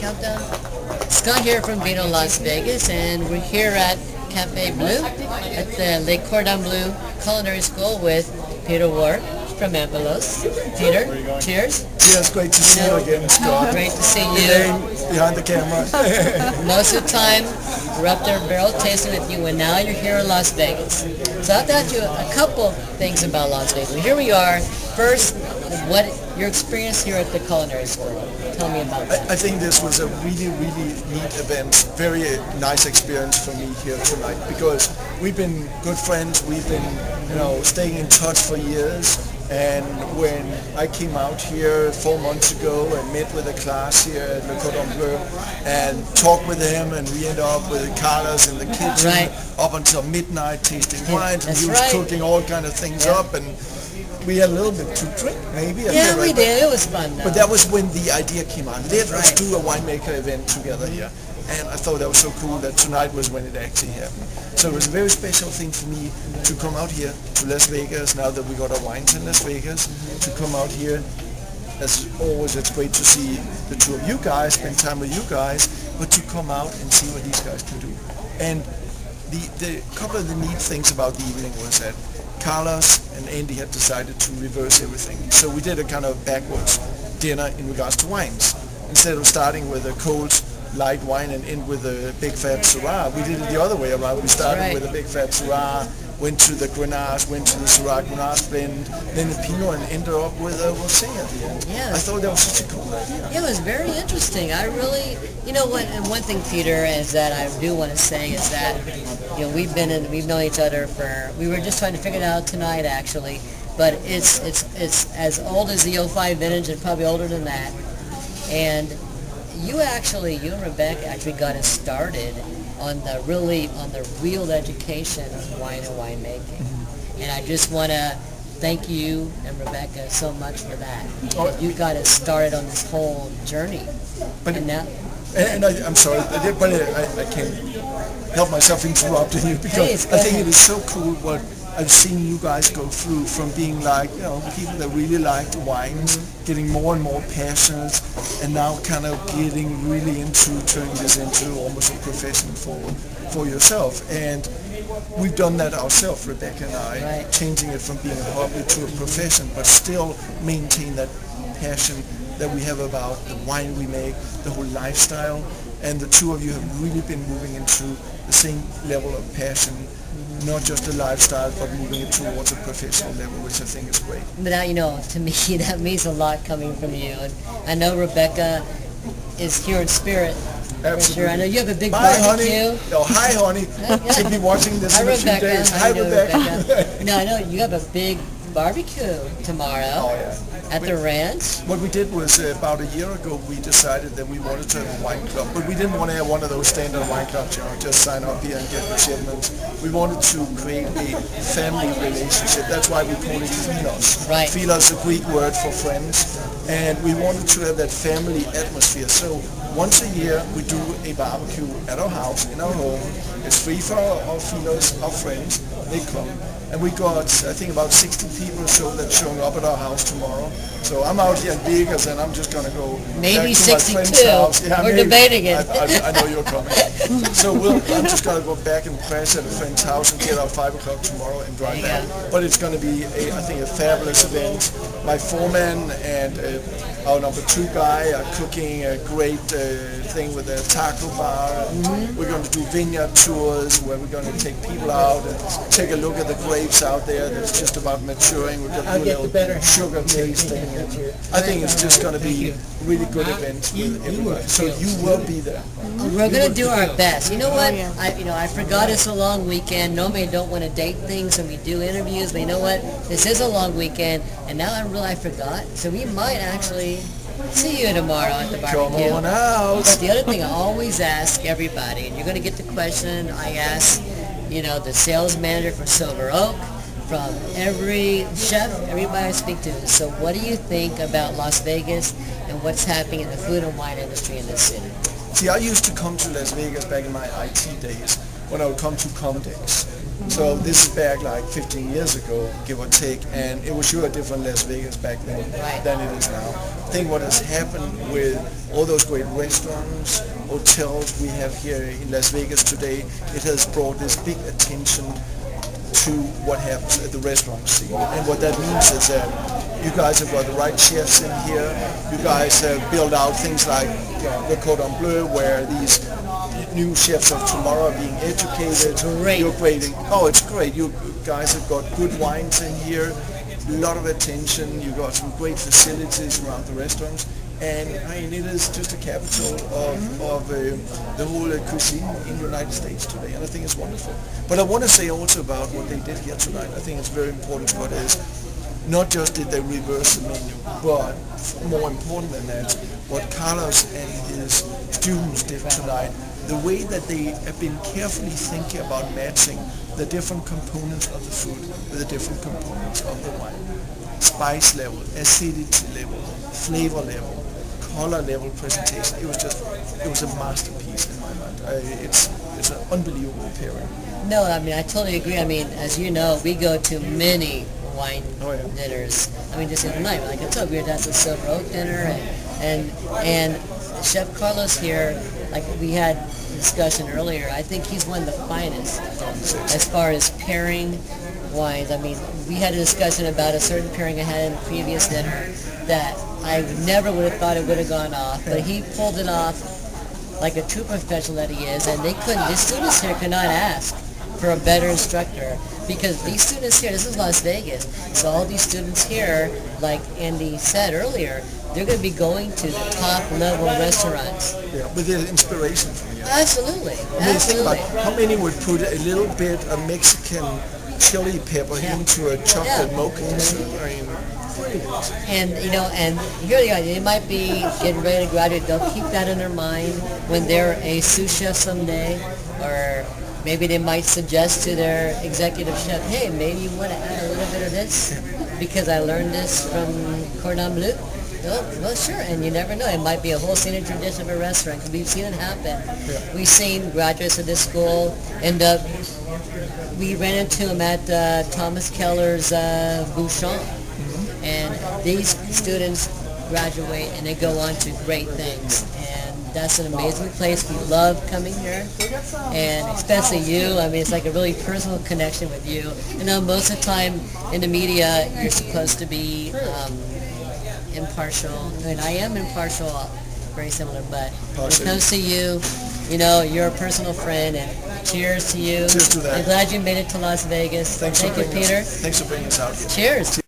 countdown. Scott here from Vino, Las Vegas, and we're here at Cafe Bleu at the Lake Cordon Bleu Culinary School with Peter Ward from Ampelos. Peter, cheers. Cheers, great to see you again, Scott. Great to see you. Elaine, behind the camera. Most of the time, we're up there barrel tasting with you, and now you're here in Las Vegas. So I've got you a couple things about Las Vegas. Here we are. First, what your experience here at the culinary school. Tell me about that. I think this was a really, really neat event. Very nice experience for me here tonight because we've been good friends. We've been, staying in touch for years. And when I came out here 4 months ago and met with a class here at Le Cordon Bleu and talked with him, and we ended up with Carlos in the kitchen up until midnight tasting wines, and he was cooking all kind of things up, and we had a little bit to drink, maybe. Yeah, we did. It was fun, though. But that was when the idea came out. Let's do a winemaker event together here. And I thought that was so cool that tonight was when it actually happened. So it was a very special thing for me to come out here to Las Vegas, now that we got our wines in Las Vegas, to come out here. As always, it's great to see the two of you guys, spend time with you guys, but to come out and see what these guys can do. And the couple of the neat things about the evening was that Carlos and Andy had decided to reverse everything. So we did a kind of backwards dinner in regards to wines. Instead of starting with a cold light wine and end with a big fat Syrah, we did it the other way around. We started with a big fat Syrah, went to the Grenache, went to the Syrah Grenache blend, then the Pinot, and ended up with a Rosé at the end. Yeah. I thought that was such a cool idea. Yeah, it was very interesting. I really, and one thing, Peter, is that I do want to say is that, we've known each other we were just trying to figure it out tonight, actually, but it's as old as the '05 vintage and probably older than that. And you and Rebecca actually got us started on the real education of wine and winemaking. And I just want to thank you and Rebecca so much for that. You got us started on this whole journey. I'm sorry, but I can't help myself interrupting you because I think it is so cool what I've seen you guys go through from being like, people that really liked wines, getting more and more passionate, and now kind of getting really into turning this into almost a profession for yourself. And we've done that ourselves, Rebecca and I, changing it from being a hobby to a profession, but still maintain that passion that we have about the wine we make, the whole lifestyle. And the two of you have really been moving into the same level of passion, not just a lifestyle, but moving it towards a professional level, which I think is great. But now, to me, that means a lot coming from you. And I know Rebecca is here in spirit. Absolutely. Sure. I know you have a big Bye, barbecue. honey. Oh, hi, honey. She'll be watching this in a few days. Hi, Rebecca. No, I know you have a big barbecue tomorrow at the ranch. What we did was about a year ago we decided that we wanted to have a wine club, but we didn't want to have one of those standard wine clubs, just sign up here and get the shipments. We wanted to create a family relationship. That's why we call it Philos. Right. Philos is a Greek word for friends, and we wanted to have that family atmosphere. So once a year we do a barbecue at our house, in our home. It's free for our Philos, our friends. They come. And we got, I think, about 60 people or so that's showing up at our house tomorrow. So I'm out here in Vegas, and I'm just going to go maybe back to my 62. friend's house. Yeah, We're debating it. I know you're coming. So I'm just going to go back and crash at a friend's house and get out 5 o'clock tomorrow and drive back. But it's going to be, I think, a fabulous event. My foreman and our number 2 guy are cooking a great thing with a taco bar. We're going to do vineyard tours where we're going to take people out and take a look at the grapes out there that's just about maturing. We're going to do a little sugar tasting. I think it's just going to be a really good event with everybody. So you will be there. We're going to do our best. You know what? I forgot it's a long weekend. Normally I don't want to date things when we do interviews, but you know what? This is a long weekend, and now I forgot. So we might actually see you tomorrow at the barbecue. Come on out. But the other thing I always ask everybody, and you're going to get the question I ask, the sales manager for Silver Oak, from every chef, everybody I speak to. So what do you think about Las Vegas and what's happening in the food and wine industry in this city? See, I used to come to Las Vegas back in my IT days when I would come to Comdex. So this is back like 15 years ago, give or take, and it was sure a different Las Vegas back then than it is now. I think what has happened with all those great restaurants, hotels we have here in Las Vegas today, it has brought this big attention to what happens at the restaurant scene. And what that means is that you guys have got the right chefs in here. You guys have built out things like the Cordon Bleu, where these new chefs of tomorrow are being educated. Great. You're grading. Oh, it's great. You guys have got good wines in here, a lot of attention. You've got some great facilities around the restaurants. And I mean, it is just a capital of the whole cuisine in the United States today, and I think it's wonderful. But I want to say also about what they did here tonight. I think it's very important. What is not just did they reverse the menu, but more important than that, what Carlos and his students did tonight, the way that they have been carefully thinking about matching the different components of the food with the different components of the wine. Spice level, acidity level, flavor level, color level presentation. It was a masterpiece in my mind. It's an unbelievable pairing. No, I mean, I totally agree. I mean, as you know, we go to many wine dinners. I mean, just the other night, like I told you, we were at the Silver Oak dinner, and Chef Carlos here, like we had a discussion earlier, I think he's one of the finest as far as pairing wines. I mean, we had a discussion about a certain pairing I had in a previous dinner that I never would have thought it would have gone off, but he pulled it off like a true professional that he is, and the students here could not ask for a better instructor, because these students here, this is Las Vegas, so all these students here, like Andy said earlier, they're going to be going to the top level restaurants. Yeah, with the inspiration from you. Absolutely, I mean, think absolutely. about how many would put a little bit of Mexican chili pepper into a chocolate mocha dessert. I mean, and and here they are. They might be getting ready to graduate. They'll keep that in their mind when they're a sous chef someday, or maybe they might suggest to their executive chef, hey, maybe you want to add a little bit of this because I learned this from Cordon Bleu. Well, sure, and you never know. It might be a whole signature dish of a restaurant, because we've seen it happen. Yeah. We've seen graduates of this school end up, we ran into them at Thomas Keller's Bouchon, and these students graduate and they go on to great things. And that's an amazing place. We love coming here, and especially you. I mean, it's like a really personal connection with you. You know, most of the time in the media, you're supposed to be impartial. I mean, I am impartial, very similar, but when it comes to you, you're a personal friend, and cheers to you. Cheers to that. I'm glad you made it to Las Vegas. Thank you, Peter. Thanks for bringing us out here. Cheers.